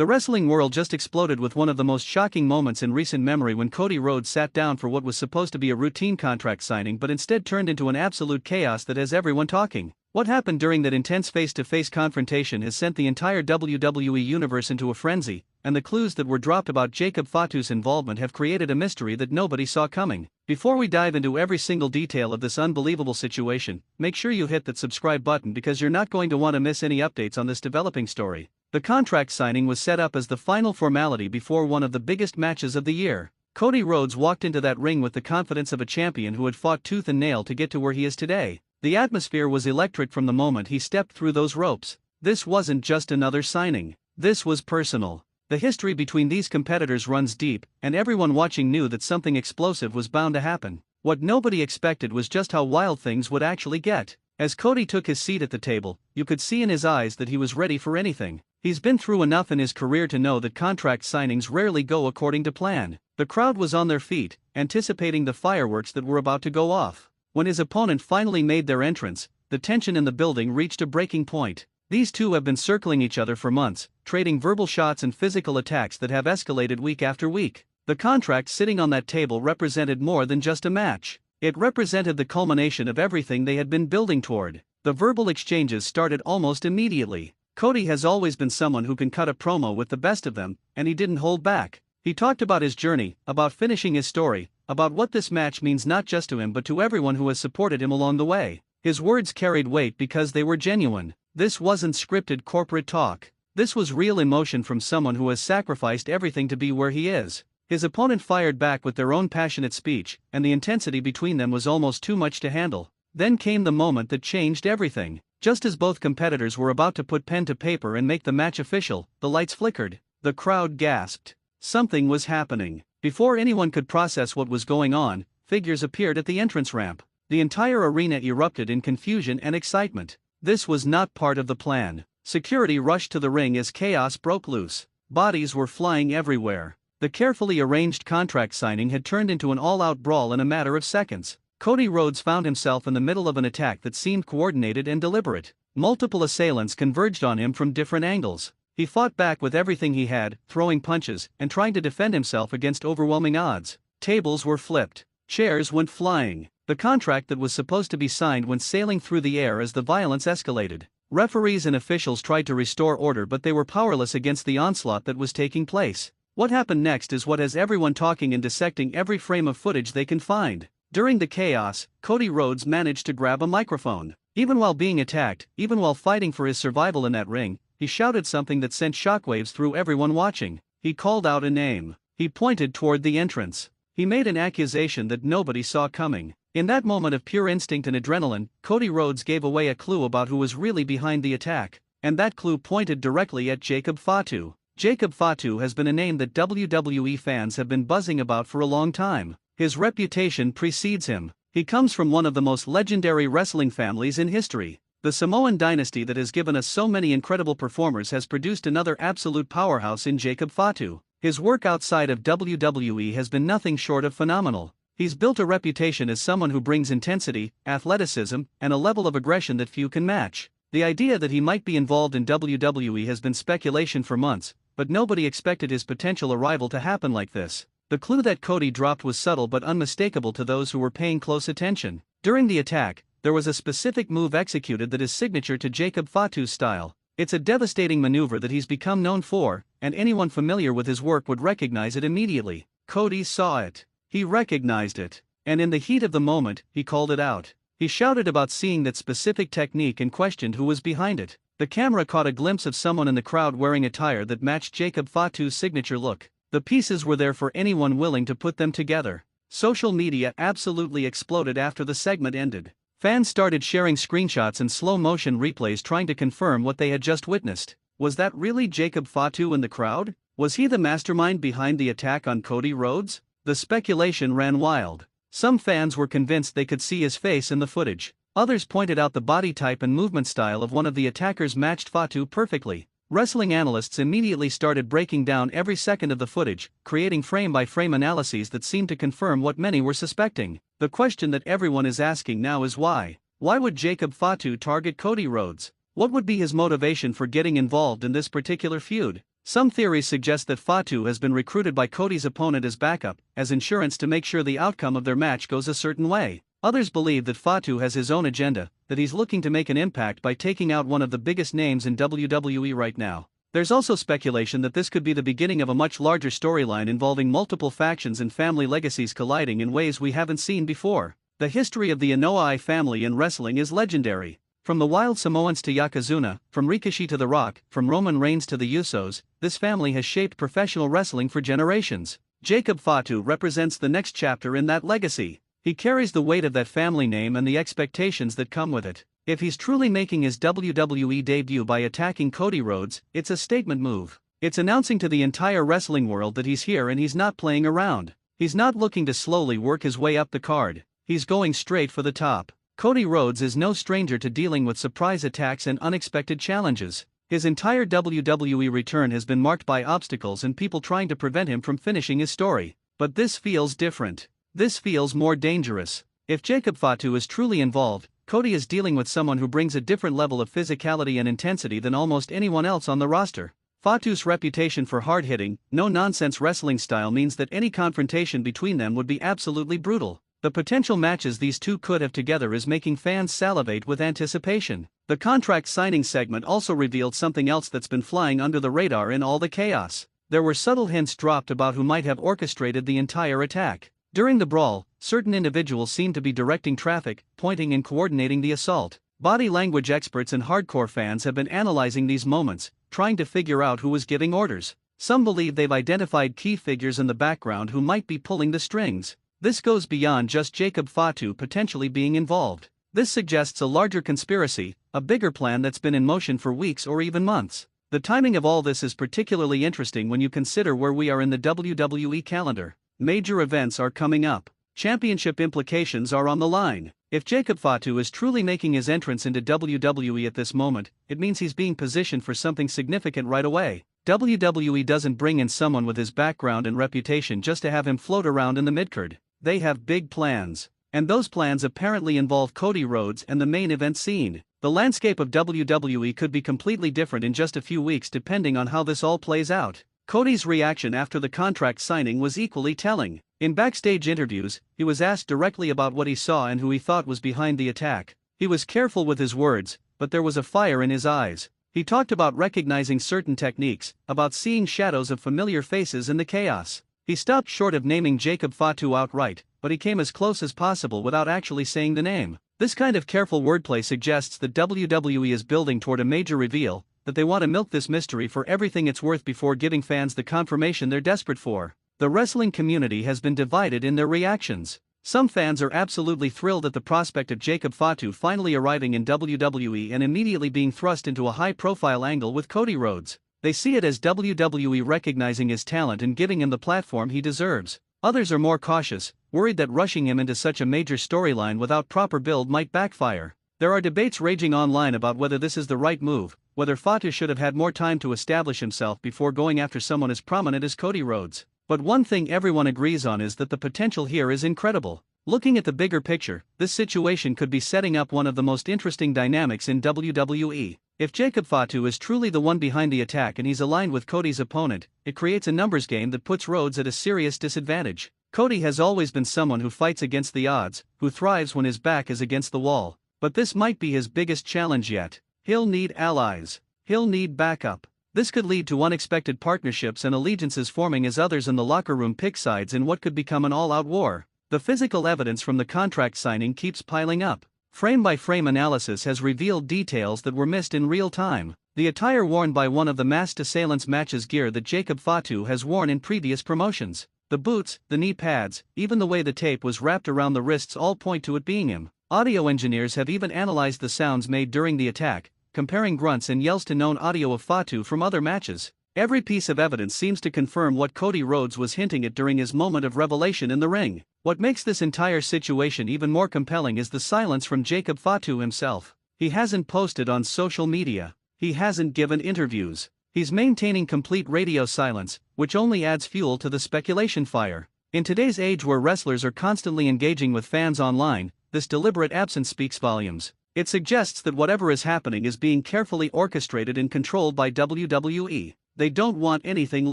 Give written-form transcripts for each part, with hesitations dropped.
The wrestling world just exploded with one of the most shocking moments in recent memory when Cody Rhodes sat down for what was supposed to be a routine contract signing but instead turned into an absolute chaos that has everyone talking. What happened during that intense face-to-face confrontation has sent the entire WWE universe into a frenzy, and the clues that were dropped about Jacob Fatu's involvement have created a mystery that nobody saw coming. Before we dive into every single detail of this unbelievable situation, make sure you hit that subscribe button because you're not going to want to miss any updates on this developing story. The contract signing was set up as the final formality before one of the biggest matches of the year. Cody Rhodes walked into that ring with the confidence of a champion who had fought tooth and nail to get to where he is today. The atmosphere was electric from the moment he stepped through those ropes. This wasn't just another signing. This was personal. The history between these competitors runs deep, and everyone watching knew that something explosive was bound to happen. What nobody expected was just how wild things would actually get. As Cody took his seat at the table, you could see in his eyes that he was ready for anything. He's been through enough in his career to know that contract signings rarely go according to plan. The crowd was on their feet, anticipating the fireworks that were about to go off. When his opponent finally made their entrance, the tension in the building reached a breaking point. These two have been circling each other for months, trading verbal shots and physical attacks that have escalated week after week. The contract sitting on that table represented more than just a match. It represented the culmination of everything they had been building toward. The verbal exchanges started almost immediately. Cody has always been someone who can cut a promo with the best of them, and he didn't hold back. He talked about his journey, about finishing his story, about what this match means not just to him but to everyone who has supported him along the way. His words carried weight because they were genuine. This wasn't scripted corporate talk. This was real emotion from someone who has sacrificed everything to be where he is. His opponent fired back with their own passionate speech, and the intensity between them was almost too much to handle. Then came the moment that changed everything. Just as both competitors were about to put pen to paper and make the match official, the lights flickered. The crowd gasped. Something was happening. Before anyone could process what was going on, figures appeared at the entrance ramp. The entire arena erupted in confusion and excitement. This was not part of the plan. Security rushed to the ring as chaos broke loose. Bodies were flying everywhere. The carefully arranged contract signing had turned into an all-out brawl in a matter of seconds. Cody Rhodes found himself in the middle of an attack that seemed coordinated and deliberate. Multiple assailants converged on him from different angles. He fought back with everything he had, throwing punches and trying to defend himself against overwhelming odds. Tables were flipped. Chairs went flying. The contract that was supposed to be signed went sailing through the air as the violence escalated. Referees and officials tried to restore order, but they were powerless against the onslaught that was taking place. What happened next is what has everyone talking and dissecting every frame of footage they can find. During the chaos, Cody Rhodes managed to grab a microphone. Even while being attacked, even while fighting for his survival in that ring, he shouted something that sent shockwaves through everyone watching. He called out a name. He pointed toward the entrance. He made an accusation that nobody saw coming. In that moment of pure instinct and adrenaline, Cody Rhodes gave away a clue about who was really behind the attack. And that clue pointed directly at Jacob Fatu. Jacob Fatu has been a name that WWE fans have been buzzing about for a long time. His reputation precedes him. He comes from one of the most legendary wrestling families in history. The Samoan dynasty that has given us so many incredible performers has produced another absolute powerhouse in Jacob Fatu. His work outside of WWE has been nothing short of phenomenal. He's built a reputation as someone who brings intensity, athleticism, and a level of aggression that few can match. The idea that he might be involved in WWE has been speculation for months, but nobody expected his potential arrival to happen like this. The clue that Cody dropped was subtle but unmistakable to those who were paying close attention. During the attack, there was a specific move executed that is signature to Jacob Fatu's style. It's a devastating maneuver that he's become known for, and anyone familiar with his work would recognize it immediately. Cody saw it. He recognized it. And in the heat of the moment, he called it out. He shouted about seeing that specific technique and questioned who was behind it. The camera caught a glimpse of someone in the crowd wearing attire that matched Jacob Fatu's signature look. The pieces were there for anyone willing to put them together. Social media absolutely exploded after the segment ended. Fans started sharing screenshots and slow-motion replays trying to confirm what they had just witnessed. Was that really Jacob Fatu in the crowd? Was he the mastermind behind the attack on Cody Rhodes? The speculation ran wild. Some fans were convinced they could see his face in the footage. Others pointed out the body type and movement style of one of the attackers matched Fatu perfectly. Wrestling analysts immediately started breaking down every second of the footage, creating frame-by-frame analyses that seemed to confirm what many were suspecting. The question that everyone is asking now is why? Why would Jacob Fatu target Cody Rhodes? What would be his motivation for getting involved in this particular feud? Some theories suggest that Fatu has been recruited by Cody's opponent as backup, as insurance to make sure the outcome of their match goes a certain way. Others believe that Fatu has his own agenda, that he's looking to make an impact by taking out one of the biggest names in WWE right now. There's also speculation that this could be the beginning of a much larger storyline involving multiple factions and family legacies colliding in ways we haven't seen before. The history of the Inoue family in wrestling is legendary. From the Wild Samoans to Yokozuna, from Rikishi to The Rock, from Roman Reigns to the Usos, this family has shaped professional wrestling for generations. Jacob Fatu represents the next chapter in that legacy. He carries the weight of that family name and the expectations that come with it. If he's truly making his WWE debut by attacking Cody Rhodes, it's a statement move. It's announcing to the entire wrestling world that he's here and he's not playing around. He's not looking to slowly work his way up the card. He's going straight for the top. Cody Rhodes is no stranger to dealing with surprise attacks and unexpected challenges. His entire WWE return has been marked by obstacles and people trying to prevent him from finishing his story. But this feels different. This feels more dangerous. If Jacob Fatu is truly involved, Cody is dealing with someone who brings a different level of physicality and intensity than almost anyone else on the roster. Fatu's reputation for hard-hitting, no-nonsense wrestling style means that any confrontation between them would be absolutely brutal. The potential matches these two could have together is making fans salivate with anticipation. The contract signing segment also revealed something else that's been flying under the radar in all the chaos. There were subtle hints dropped about who might have orchestrated the entire attack. During the brawl, certain individuals seemed to be directing traffic, pointing and coordinating the assault. Body language experts and hardcore fans have been analyzing these moments, trying to figure out who was giving orders. Some believe they've identified key figures in the background who might be pulling the strings. This goes beyond just Jacob Fatu potentially being involved. This suggests a larger conspiracy, a bigger plan that's been in motion for weeks or even months. The timing of all this is particularly interesting when you consider where we are in the WWE calendar. Major events are coming up. Championship implications are on the line. If Jacob Fatu is truly making his entrance into WWE at this moment, it means he's being positioned for something significant right away. WWE doesn't bring in someone with his background and reputation just to have him float around in the midcard. They have big plans. And those plans apparently involve Cody Rhodes and the main event scene. The landscape of WWE could be completely different in just a few weeks depending on how this all plays out. Cody's reaction after the contract signing was equally telling. In backstage interviews, he was asked directly about what he saw and who he thought was behind the attack. He was careful with his words, but there was a fire in his eyes. He talked about recognizing certain techniques, about seeing shadows of familiar faces in the chaos. He stopped short of naming Jacob Fatu outright, but he came as close as possible without actually saying the name. This kind of careful wordplay suggests that WWE is building toward a major reveal, that they want to milk this mystery for everything it's worth before giving fans the confirmation they're desperate for. The wrestling community has been divided in their reactions. Some fans are absolutely thrilled at the prospect of Jacob Fatu finally arriving in WWE and immediately being thrust into a high-profile angle with Cody Rhodes. They see it as WWE recognizing his talent and giving him the platform he deserves. Others are more cautious, worried that rushing him into such a major storyline without proper build might backfire. There are debates raging online about whether this is the right move, whether Fatu should have had more time to establish himself before going after someone as prominent as Cody Rhodes. But one thing everyone agrees on is that the potential here is incredible. Looking at the bigger picture, this situation could be setting up one of the most interesting dynamics in WWE. If Jacob Fatu is truly the one behind the attack and he's aligned with Cody's opponent, it creates a numbers game that puts Rhodes at a serious disadvantage. Cody has always been someone who fights against the odds, who thrives when his back is against the wall. But this might be his biggest challenge yet. He'll need allies. He'll need backup. This could lead to unexpected partnerships and allegiances forming as others in the locker room pick sides in what could become an all-out war. The physical evidence from the contract signing keeps piling up. Frame-by-frame analysis has revealed details that were missed in real time. The attire worn by one of the masked assailants matches gear that Jacob Fatu has worn in previous promotions. The boots, the knee pads, even the way the tape was wrapped around the wrists all point to it being him. Audio engineers have even analyzed the sounds made during the attack, comparing grunts and yells to known audio of Fatu from other matches. Every piece of evidence seems to confirm what Cody Rhodes was hinting at during his moment of revelation in the ring. What makes this entire situation even more compelling is the silence from Jacob Fatu himself. He hasn't posted on social media. He hasn't given interviews. He's maintaining complete radio silence, which only adds fuel to the speculation fire. In today's age where wrestlers are constantly engaging with fans online, this deliberate absence speaks volumes. It suggests that whatever is happening is being carefully orchestrated and controlled by WWE. They don't want anything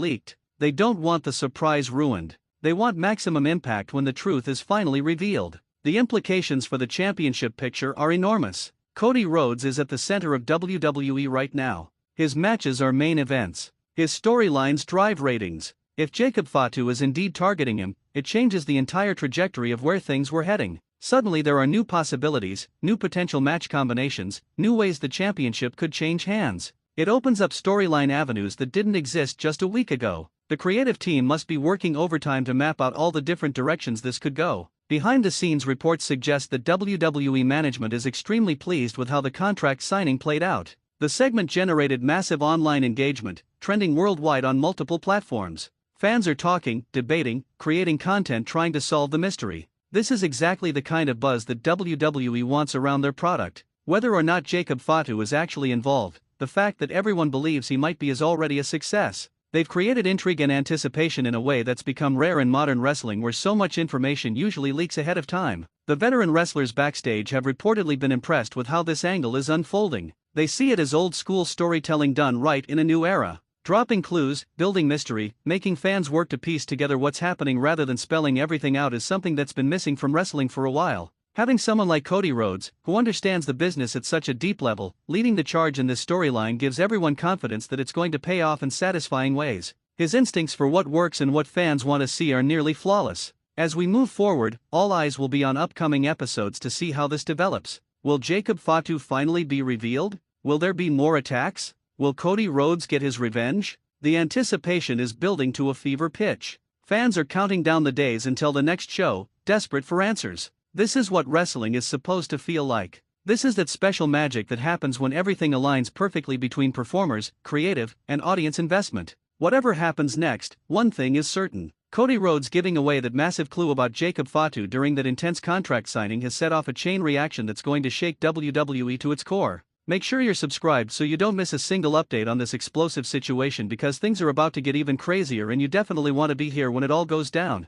leaked. They don't want the surprise ruined. They want maximum impact when the truth is finally revealed. The implications for the championship picture are enormous. Cody Rhodes is at the center of WWE right now. His matches are main events. His storylines drive ratings. If Jacob Fatu is indeed targeting him, it changes the entire trajectory of where things were heading. Suddenly there are new possibilities, new potential match combinations, new ways the championship could change hands. It opens up storyline avenues that didn't exist just a week ago. The creative team must be working overtime to map out all the different directions this could go. Behind-the-scenes reports suggest that WWE management is extremely pleased with how the contract signing played out. The segment generated massive online engagement, trending worldwide on multiple platforms. Fans are talking, debating, creating content trying to solve the mystery. This is exactly the kind of buzz that WWE wants around their product. Whether or not Jacob Fatu is actually involved, the fact that everyone believes he might be is already a success. They've created intrigue and anticipation in a way that's become rare in modern wrestling, where so much information usually leaks ahead of time. The veteran wrestlers backstage have reportedly been impressed with how this angle is unfolding. They see it as old-school storytelling done right in a new era. Dropping clues, building mystery, making fans work to piece together what's happening rather than spelling everything out is something that's been missing from wrestling for a while. Having someone like Cody Rhodes, who understands the business at such a deep level, leading the charge in this storyline gives everyone confidence that it's going to pay off in satisfying ways. His instincts for what works and what fans want to see are nearly flawless. As we move forward, all eyes will be on upcoming episodes to see how this develops. Will Jacob Fatu finally be revealed? Will there be more attacks? Will Cody Rhodes get his revenge? The anticipation is building to a fever pitch. Fans are counting down the days until the next show, desperate for answers. This is what wrestling is supposed to feel like. This is that special magic that happens when everything aligns perfectly between performers, creative, and audience investment. Whatever happens next, one thing is certain. Cody Rhodes giving away that massive clue about Jacob Fatu during that intense contract signing has set off a chain reaction that's going to shake WWE to its core. Make sure you're subscribed so you don't miss a single update on this explosive situation, because things are about to get even crazier and you definitely want to be here when it all goes down.